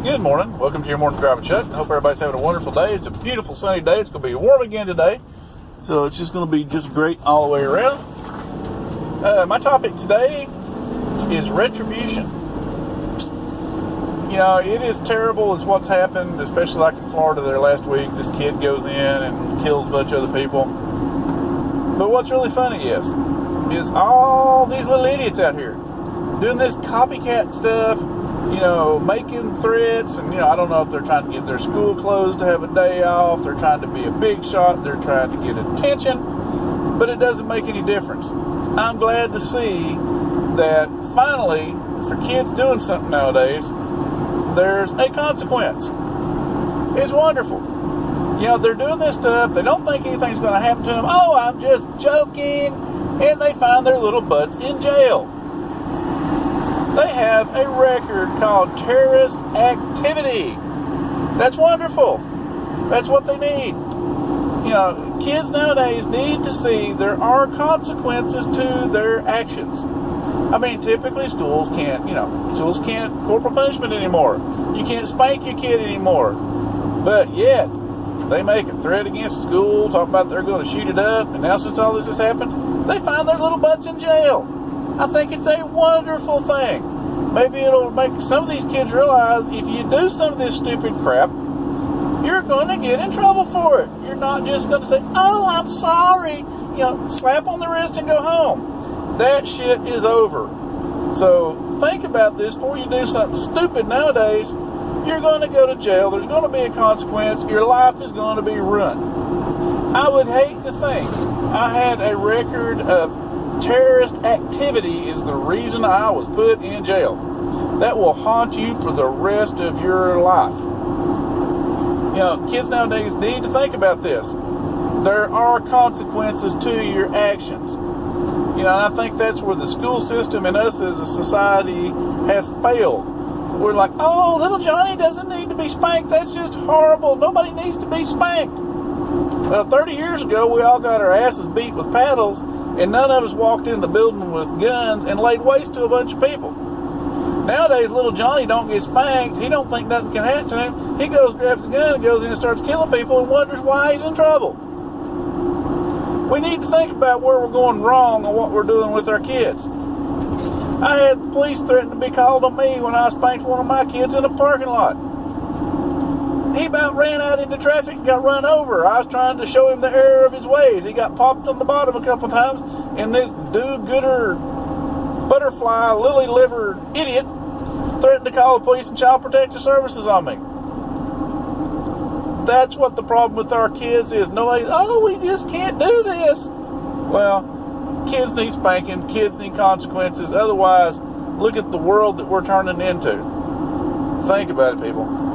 Good morning. Welcome to your morning drive with Chuck. I hope everybody's having a wonderful day. It's a beautiful sunny day. It's going to be warm again today. So it's just going to be just great all the way around. My topic today is retribution. You know, it is terrible as what's happened, especially like in Florida there last week. This kid goes in and kills a bunch of other people. But what's really funny is all these little idiots out here doing this copycat stuff, you know, making threats, and, you know, I don't know if they're trying to get their school closed to have a day off, they're trying to be a big shot, they're trying to get attention, but it doesn't make any difference. I'm glad to see that finally, for kids doing something nowadays, there's a consequence. It's wonderful. You know, they're doing this stuff, they don't think anything's going to happen to them. Oh, I'm just joking, and they find their little butts in jail. They have a record called terrorist activity. That's wonderful. That's what they need. You know, kids nowadays need to see there are consequences to their actions. I mean, typically schools can't corporal punishment anymore. You can't spank your kid anymore. But yet, they make a threat against the school, talk about they're going to shoot it up, and now since all this has happened, they find their little butts in jail. I think it's a wonderful thing. Maybe it'll make some of these kids realize if you do some of this stupid crap, you're going to get in trouble for it. You're not just going to say, oh, I'm sorry, you know, slap on the wrist and go home. That shit is over. So think about this before you do something stupid nowadays. You're going to go to jail. There's going to be a consequence. Your life is going to be ruined. I would hate to think I had a record of terrorist activity is the reason I was put in jail. That will haunt you for the rest of your life. You know, kids nowadays need to think about this. There are consequences to your actions. You know, and I think that's where the school system and us as a society have failed. We're like, oh, little Johnny doesn't need to be spanked. That's just horrible. Nobody needs to be spanked. 30 years ago, we all got our asses beat with paddles, and none of us walked in the building with guns and laid waste to a bunch of people. Nowadays, little Johnny don't get spanked. He don't think nothing can happen to him. He goes, grabs a gun, and goes in and starts killing people and wonders why he's in trouble. We need to think about where we're going wrong and what we're doing with our kids. I had the police threaten to be called on me when I spanked one of my kids in a parking lot. He about ran out into traffic and got run over. I was trying to show him the error of his ways. He got popped on the bottom a couple times, and this do-gooder, butterfly, lily-livered idiot threatened to call the police and child protective services on me. That's what the problem with our kids is. Nobody, oh, we just can't do this. Well, kids need spanking. Kids need consequences. Otherwise, look at the world that we're turning into. Think about it, people.